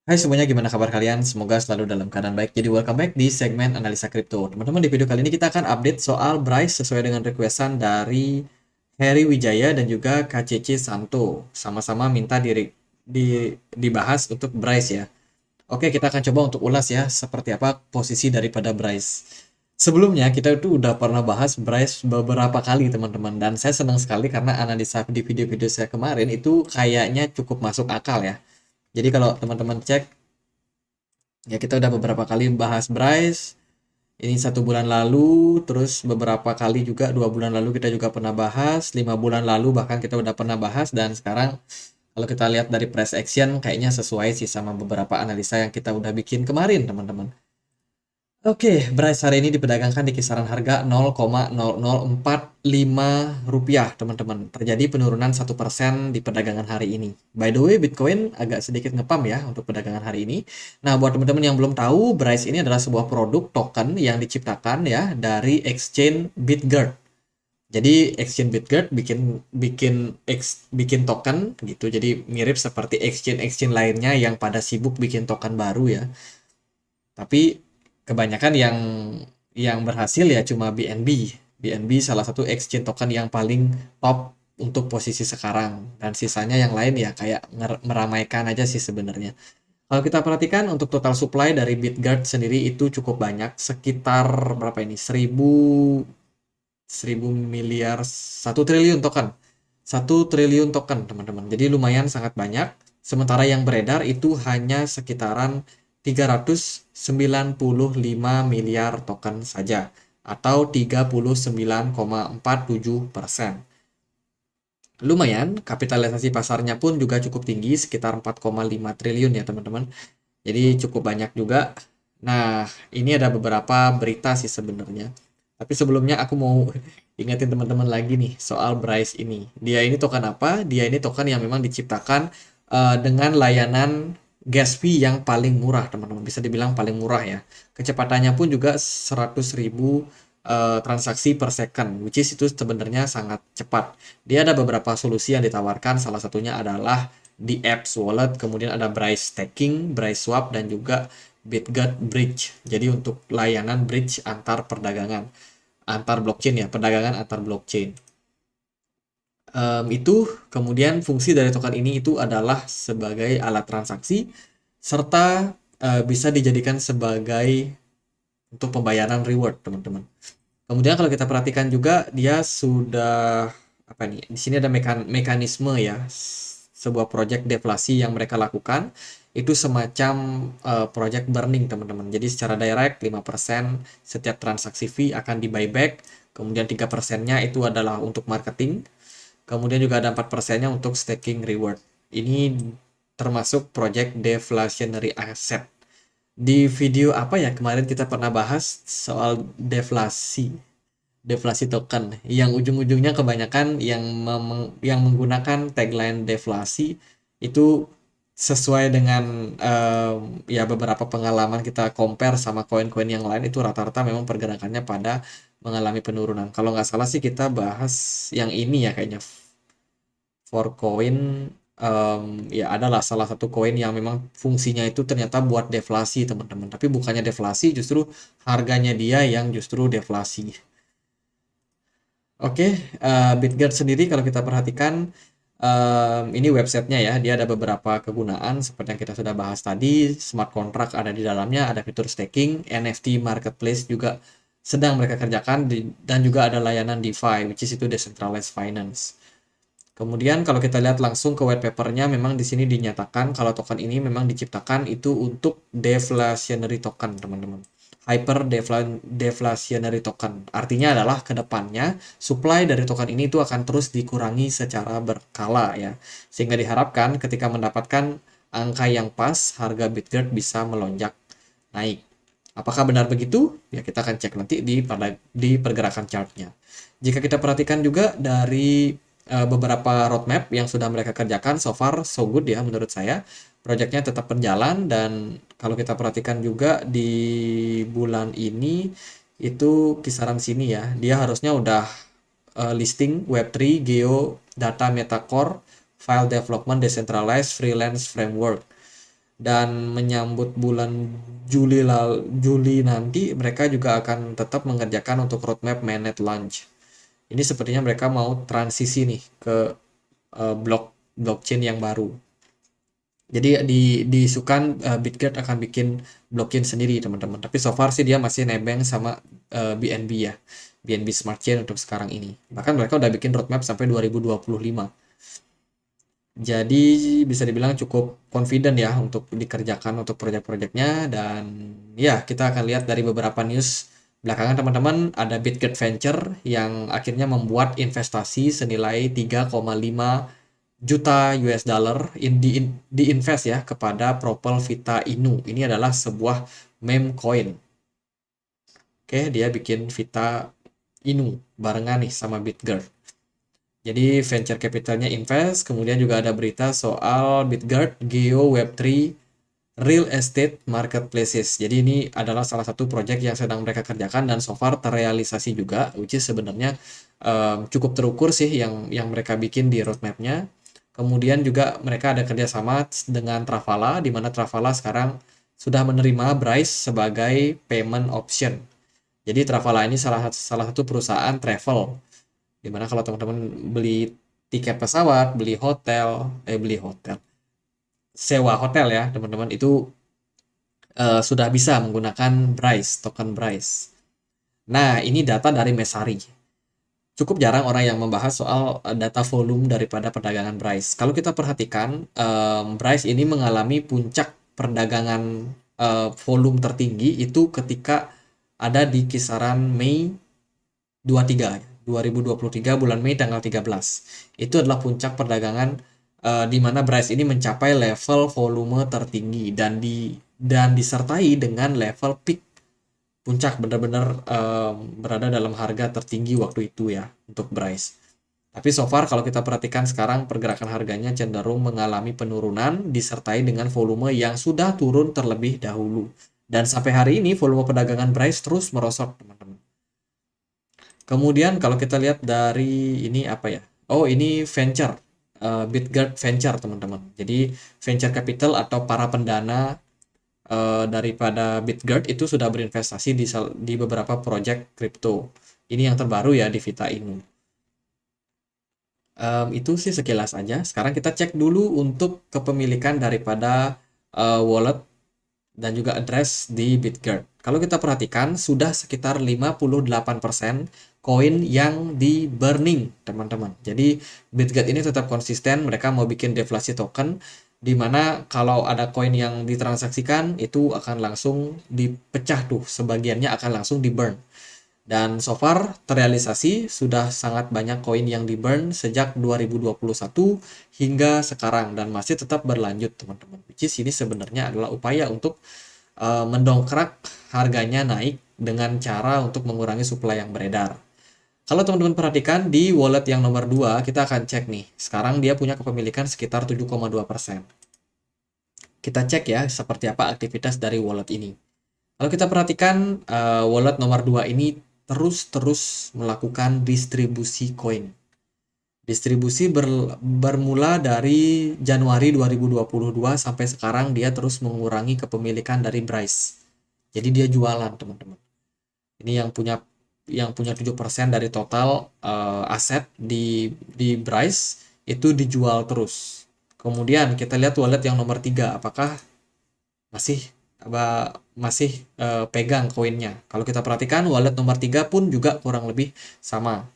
Hai semuanya, gimana kabar kalian? Semoga selalu dalam keadaan baik. Jadi welcome back di segmen analisa kripto. Teman-teman, di video kali ini kita akan update soal Bryce sesuai dengan requestan dari Heri Wijaya dan juga KCC Santo. Sama-sama minta dibahas untuk Bryce ya. Oke, kita akan coba untuk ulas ya seperti apa posisi daripada Bryce. Sebelumnya kita itu udah pernah bahas Bryce beberapa kali teman-teman, dan saya senang sekali karena analisa di video-video saya kemarin itu kayaknya cukup masuk akal ya. Jadi kalau teman-teman cek, ya kita udah beberapa kali bahas Bryce. Ini 1 bulan lalu, terus beberapa kali juga 2 bulan lalu kita juga pernah bahas, 5 bulan lalu bahkan kita udah pernah bahas, dan sekarang kalau kita lihat dari price action kayaknya sesuai sih sama beberapa analisa yang kita udah bikin kemarin teman-teman. Oke, beras hari ini diperdagangkan di kisaran harga 0,0045 rupiah, teman-teman. Terjadi penurunan 1% di perdagangan hari ini. By the way, Bitcoin agak sedikit ngepam ya untuk perdagangan hari ini. Nah, buat teman-teman yang belum tahu, Bryce ini adalah sebuah produk token yang diciptakan ya dari exchange Bitgert. Jadi exchange Bitgert bikin bikin bikin token gitu. Jadi mirip seperti exchange-exchange lainnya yang pada sibuk bikin token baru ya. Tapi kebanyakan yang berhasil ya cuma BNB. BNB salah satu exchange token yang paling top untuk posisi sekarang, dan sisanya yang lain ya kayak meramaikan aja sih sebenarnya. Kalau kita perhatikan untuk total supply dari Bitgard sendiri itu cukup banyak, sekitar berapa ini? 1000 miliar, 1 triliun token. 1 triliun token, teman-teman. Jadi lumayan sangat banyak. Sementara yang beredar itu hanya sekitaran 395 miliar token saja, atau 39,47%. Lumayan, kapitalisasi pasarnya pun juga cukup tinggi, sekitar 4,5 triliun ya teman-teman. Jadi cukup banyak juga. Nah, ini ada beberapa berita sih sebenarnya. Tapi sebelumnya aku mau ingetin teman-teman lagi nih soal Bryce ini. Dia ini token apa? Dia ini token yang memang diciptakan dengan layanan gas fee yang paling murah, teman-teman. Bisa dibilang paling murah ya. Kecepatannya pun juga 100.000 transaksi per second, which is itu sebenarnya sangat cepat. Dia ada beberapa solusi yang ditawarkan, salah satunya adalah di apps wallet, kemudian ada Bryce Staking, Bryce Swap, dan juga Bitget Bridge. Jadi untuk layanan bridge antar perdagangan, antar blockchain ya, perdagangan antar blockchain. Itu kemudian fungsi dari token ini itu adalah sebagai alat transaksi, serta bisa dijadikan sebagai untuk pembayaran reward, teman-teman. Kemudian kalau kita perhatikan juga dia sudah apa nih? Di sini ada mekanisme ya, sebuah project deflasi yang mereka lakukan itu semacam project burning, teman-teman. Jadi secara direct 5% setiap transaksi fee akan di buyback, kemudian 3%-nya itu adalah untuk marketing, kemudian juga ada 4%-nya untuk staking reward. Ini termasuk project deflationary asset. Di video apa ya kemarin kita pernah bahas soal deflasi token yang ujung-ujungnya kebanyakan yang menggunakan tagline deflasi itu sesuai dengan ya beberapa pengalaman kita compare sama koin-koin yang lain, itu rata-rata memang pergerakannya pada mengalami penurunan. Kalau nggak salah sih kita bahas yang ini ya kayaknya, for coin, ya adalah salah satu koin yang memang fungsinya itu ternyata buat deflasi teman-teman, tapi bukannya deflasi, justru harganya dia yang justru deflasi. Oke, Bitgert sendiri kalau kita perhatikan, ini websitenya ya, dia ada beberapa kegunaan seperti yang kita sudah bahas tadi, smart contract ada di dalamnya, ada fitur staking, NFT marketplace juga sedang mereka kerjakan, dan juga ada layanan DeFi, which is itu decentralized finance. Kemudian kalau kita lihat langsung ke white papernya, memang di sini dinyatakan kalau token ini memang diciptakan itu untuk deflationary token, teman-teman. Hyper deflationary token. Artinya adalah ke depannya supply dari token ini itu akan terus dikurangi secara berkala ya. Sehingga diharapkan ketika mendapatkan angka yang pas, harga Bitgert bisa melonjak naik. Apakah benar begitu? Ya kita akan cek nanti di pergerakan chartnya. Jika kita perhatikan juga dari beberapa roadmap yang sudah mereka kerjakan, so far so good ya menurut saya. Proyeknya tetap berjalan, dan kalau kita perhatikan juga di bulan ini itu kisaran sini ya. Dia harusnya udah listing Web3, Geo, Data Metacore, File Development, Decentralized, Freelance Framework. dan menyambut bulan Juli nanti mereka juga akan tetap mengerjakan untuk roadmap mainnet launch. Ini sepertinya mereka mau transisi nih ke blockchain yang baru. Jadi diisukan Bitget akan bikin blockchain sendiri teman-teman. Tapi so far sih dia masih nebeng sama BNB ya. BNB Smart Chain untuk sekarang ini. Bahkan mereka udah bikin roadmap sampai 2025. Jadi bisa dibilang cukup confident ya untuk dikerjakan untuk proyek-proyeknya, dan ya kita akan lihat dari beberapa news belakangan teman-teman, ada Bitget Venture yang akhirnya membuat investasi senilai 3,5 juta US dollar diinvest ya kepada Propel Vita Inu. Ini adalah sebuah meme coin. Oke, dia bikin Vita Inu barengan nih sama Bitget. Jadi venture capitalnya invest, kemudian juga ada berita soal Bitget Geo Web3 Real Estate Marketplaces. Jadi ini adalah salah satu proyek yang sedang mereka kerjakan dan so far terrealisasi juga, which is sebenarnya cukup terukur sih yang mereka bikin di roadmapnya. Kemudian juga mereka ada kerjasama dengan Travala, di mana Travala sekarang sudah menerima Bryce sebagai payment option. Jadi Travala ini salah satu perusahaan travel, dimana kalau teman-teman beli tiket pesawat, beli hotel, sewa hotel ya teman-teman, itu sudah bisa menggunakan Bryce, token Bryce. Nah, ini data dari Mesari. Cukup jarang orang yang membahas soal data volume daripada perdagangan Bryce. Kalau kita perhatikan, Bryce ini mengalami puncak perdagangan volume tertinggi itu ketika ada di kisaran Mei 2023, bulan Mei tanggal 13. Itu adalah puncak perdagangan di mana Bryce ini mencapai level volume tertinggi dan disertai dengan level peak puncak, benar-benar berada dalam harga tertinggi waktu itu ya untuk Bryce. Tapi so far kalau kita perhatikan sekarang pergerakan harganya cenderung mengalami penurunan disertai dengan volume yang sudah turun terlebih dahulu. Dan sampai hari ini volume perdagangan Bryce terus merosot, teman-teman. Kemudian kalau kita lihat dari ini apa ya? Oh, ini venture. Bitget Venture, teman-teman. Jadi venture capital atau para pendana daripada Bitget itu sudah berinvestasi di beberapa project crypto. Ini yang terbaru ya di Vita Inu. Itu sih sekilas aja. Sekarang kita cek dulu untuk kepemilikan daripada wallet dan juga address di Bitget. Kalau kita perhatikan sudah sekitar 58% koin yang di burning, teman-teman. Jadi Bitget ini tetap konsisten, mereka mau bikin deflasi token, di mana kalau ada koin yang ditransaksikan itu akan langsung dipecah tuh, sebagiannya akan langsung di burn. Dan so far terrealisasi sudah sangat banyak koin yang di burn sejak 2021 hingga sekarang dan masih tetap berlanjut, teman-teman. Which is ini sebenarnya adalah upaya untuk mendongkrak harganya naik dengan cara untuk mengurangi supply yang beredar. Kalau teman-teman perhatikan di wallet yang nomor 2, kita akan cek nih. Sekarang dia punya kepemilikan sekitar 7,2%. Kita cek ya seperti apa aktivitas dari wallet ini. Kalau kita perhatikan wallet nomor 2 ini terus melakukan distribusi koin. Distribusi bermula dari Januari 2022 sampai sekarang dia terus mengurangi kepemilikan dari Bryce. Jadi dia jualan, teman-teman. Ini yang punya 7% dari total aset di Bryce itu dijual terus. Kemudian kita lihat wallet yang nomor 3, apakah masih pegang koinnya. Kalau kita perhatikan wallet nomor 3 pun juga kurang lebih sama.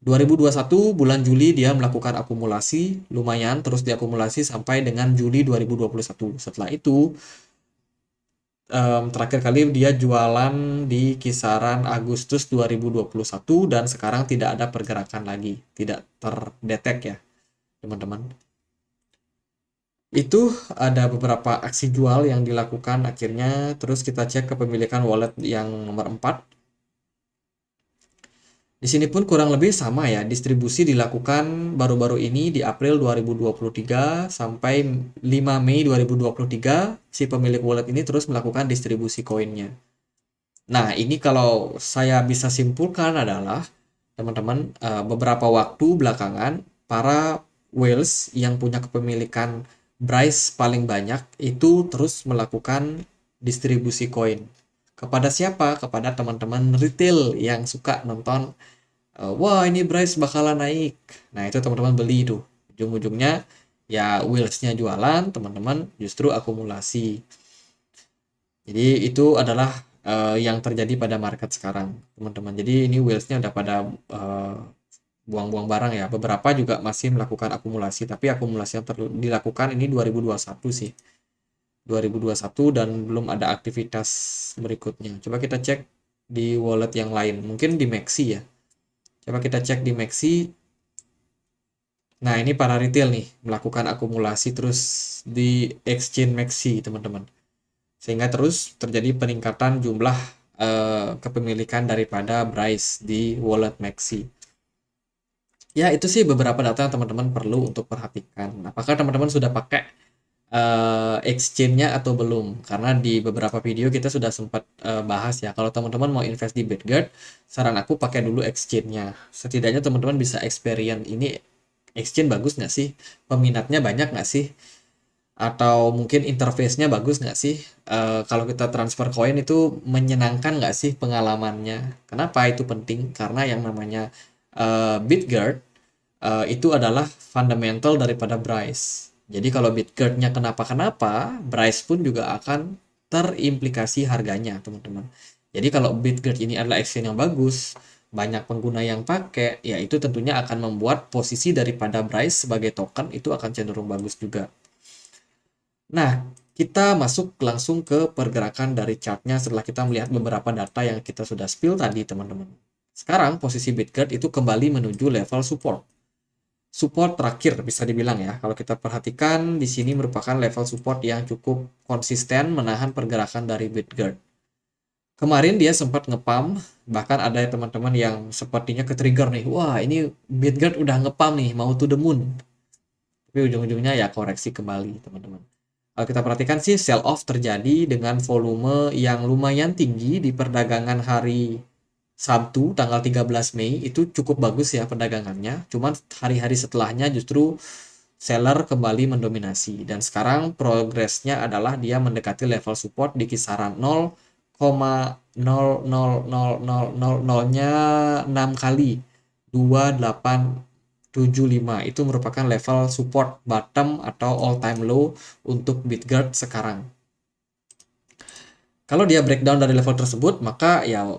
2021 bulan Juli dia melakukan akumulasi lumayan, terus diakumulasi sampai dengan Juli 2021. Setelah itu terakhir kali dia jualan di kisaran Agustus 2021 dan sekarang tidak ada pergerakan lagi, tidak terdetek ya teman-teman. Itu ada beberapa aksi jual yang dilakukan akhirnya. Terus kita cek kepemilikan wallet yang nomor 4. Di sini pun kurang lebih sama ya, distribusi dilakukan baru-baru ini di April 2023 sampai 5 Mei 2023, si pemilik wallet ini terus melakukan distribusi koinnya. Nah, ini kalau saya bisa simpulkan adalah, teman-teman, beberapa waktu belakangan, para whales yang punya kepemilikan Bryce paling banyak itu terus melakukan distribusi koin. Kepada siapa? Kepada teman-teman retail yang suka nonton, wah ini Bryce bakalan naik. Nah itu teman-teman beli tuh. Ujung-ujungnya ya wheels-nya jualan, teman-teman justru akumulasi. Jadi itu adalah yang terjadi pada market sekarang, teman-teman. Jadi ini wheels-nya udah pada buang-buang barang ya. Beberapa juga masih melakukan akumulasi, tapi akumulasi yang dilakukan ini 2021 sih. 2021 dan belum ada aktivitas berikutnya. Coba kita cek di wallet yang lain, mungkin di Maxi ya. Coba kita cek di Maxi. Nah, ini para retail nih melakukan akumulasi terus di exchange Maxi, teman-teman. Sehingga terus terjadi peningkatan jumlah kepemilikan daripada Bryce di wallet Maxi. Ya, itu sih beberapa data yang teman-teman perlu untuk perhatikan. Apakah teman-teman sudah pakai exchange-nya atau belum? Karena di beberapa video kita sudah sempat bahas ya. Kalau teman-teman mau invest di Bitguard, saran aku pakai dulu exchange-nya. Setidaknya teman-teman bisa experience ini exchange bagus nggak sih? Peminatnya banyak nggak sih? Atau mungkin interface-nya bagus nggak sih? Kalau kita transfer koin itu menyenangkan nggak sih pengalamannya? Kenapa itu penting? Karena yang namanya Bitguard itu adalah fundamental daripada Bryce. Jadi kalau Bitguard-nya kenapa-kenapa, Bryce pun juga akan terimplikasi harganya, teman-teman. Jadi kalau Bitguard ini adalah exchange yang bagus, banyak pengguna yang pakai, ya itu tentunya akan membuat posisi daripada Bryce sebagai token itu akan cenderung bagus juga. Nah, kita masuk langsung ke pergerakan dari chartnya setelah kita melihat beberapa data yang kita sudah spill tadi, teman-teman. Sekarang posisi Bitguard itu kembali menuju level support. Support terakhir bisa dibilang ya. Kalau kita perhatikan di sini merupakan level support yang cukup konsisten menahan pergerakan dari Bitguard. Kemarin dia sempat ngepump, bahkan ada teman-teman yang sepertinya ke-trigger nih. Wah, ini Bitguard udah ngepump nih, mau to the moon. Tapi ujung-ujungnya ya koreksi kembali, teman-teman. Kalau kita perhatikan sih sell off terjadi dengan volume yang lumayan tinggi di perdagangan hari Sabtu tanggal 13 Mei itu cukup bagus ya perdagangannya. Cuman hari-hari setelahnya justru seller kembali mendominasi. Dan sekarang progresnya adalah dia mendekati level support di kisaran 0,0000000-nya 6 kali 2875. Itu merupakan level support bottom atau all time low untuk Bitguard sekarang. Kalau dia breakdown dari level tersebut, maka ya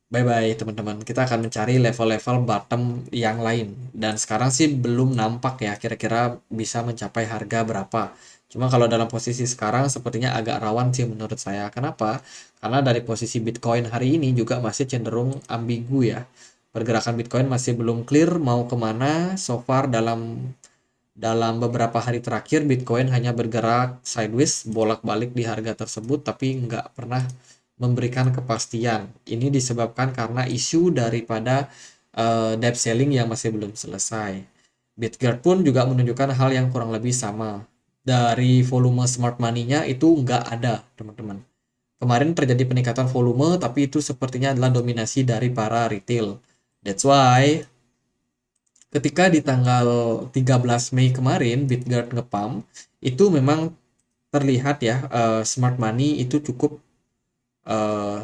bye-bye teman-teman. Kita akan mencari level-level bottom yang lain. Dan sekarang sih belum nampak ya kira-kira bisa mencapai harga berapa. Cuma kalau dalam posisi sekarang sepertinya agak rawan sih menurut saya. Kenapa? Karena dari posisi Bitcoin hari ini juga masih cenderung ambigu ya. Pergerakan Bitcoin masih belum clear mau kemana. So far dalam beberapa hari terakhir Bitcoin hanya bergerak sideways bolak-balik di harga tersebut tapi nggak pernah memberikan kepastian. Ini disebabkan karena isu daripada debt ceiling yang masih belum selesai. Bitguard pun juga menunjukkan hal yang kurang lebih sama. Dari volume smart money-nya itu nggak ada, teman-teman. Kemarin terjadi peningkatan volume, tapi itu sepertinya adalah dominasi dari para retail. That's why ketika di tanggal 13 Mei kemarin Bitguard ngepump, itu memang terlihat ya smart money itu eh,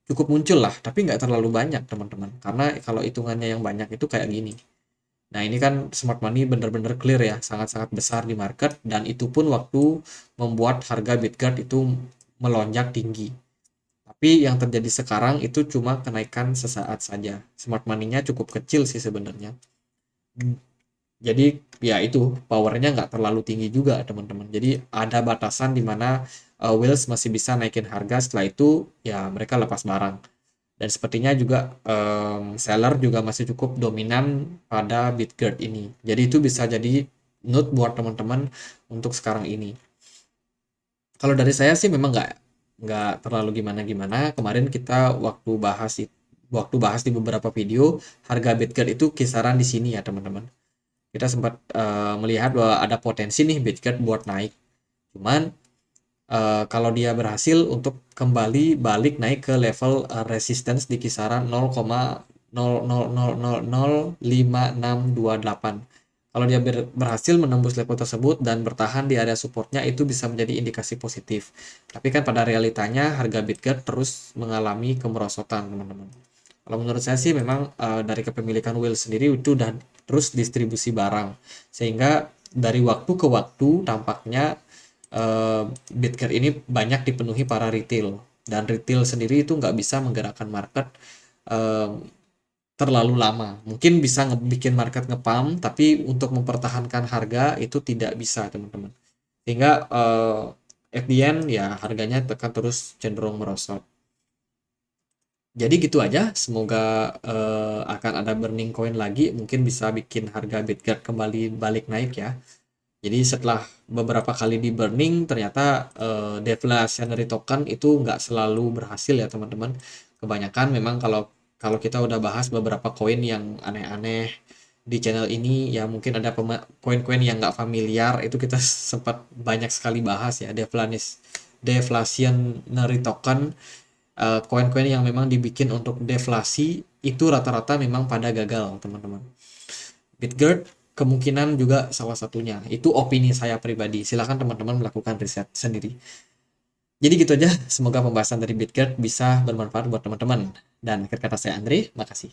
cukup muncul lah, tapi nggak terlalu banyak teman-teman. Karena kalau hitungannya yang banyak itu kayak gini. Nah ini kan smart money bener-bener clear ya, sangat-sangat besar di market dan itu pun waktu membuat harga Bitguard itu melonjak tinggi. Tapi yang terjadi sekarang itu cuma kenaikan sesaat saja. Smart money-nya cukup kecil sih sebenarnya. Jadi ya itu powernya nggak terlalu tinggi juga teman-teman. Jadi ada batasan di mana Wheels masih bisa naikin harga, setelah itu ya mereka lepas barang. Dan sepertinya juga seller juga masih cukup dominan pada Bitguard ini. Jadi itu bisa jadi note buat teman-teman untuk sekarang ini. Kalau dari saya sih memang nggak terlalu gimana-gimana. Kemarin kita waktu bahas di beberapa video harga Bitguard itu kisaran di sini ya teman-teman. Kita sempat melihat bahwa ada potensi nih Bitguard buat naik. Cuman kalau dia berhasil untuk kembali balik naik ke level resistance di kisaran 0,00005628. Kalau dia berhasil menembus level tersebut dan bertahan di area supportnya, itu bisa menjadi indikasi positif. Tapi kan pada realitanya harga Bitget terus mengalami kemerosotan, teman-teman. Kalau menurut saya sih memang dari kepemilikan Will sendiri itu udah terus distribusi barang, sehingga dari waktu ke waktu tampaknya Bitget ini banyak dipenuhi para retail, dan retail sendiri itu nggak bisa menggerakkan market eh, terlalu lama. Mungkin bisa bikin market ngepump, tapi untuk mempertahankan harga itu tidak bisa, teman-teman. Sehingga at the end ya harganya tekan terus cenderung merosot. Jadi gitu aja. Semoga akan ada burning coin lagi, mungkin bisa bikin harga Bitget kembali balik naik ya. Jadi setelah beberapa kali di burning, ternyata deflationary token itu nggak selalu berhasil ya, teman-teman. Kebanyakan memang kalau kalau kita udah bahas beberapa koin yang aneh-aneh di channel ini, ya mungkin ada koin-koin yang nggak familiar, itu kita sempat banyak sekali bahas ya, deflationary token, koin-koin yang memang dibikin untuk deflasi, itu rata-rata memang pada gagal, teman-teman. Bitgert kemungkinan juga salah satunya. Itu opini saya pribadi. Silahkan teman-teman melakukan riset sendiri. Jadi gitu aja. Semoga pembahasan dari Bitgert bisa bermanfaat buat teman-teman. Dan akhir kata saya Andre, makasih.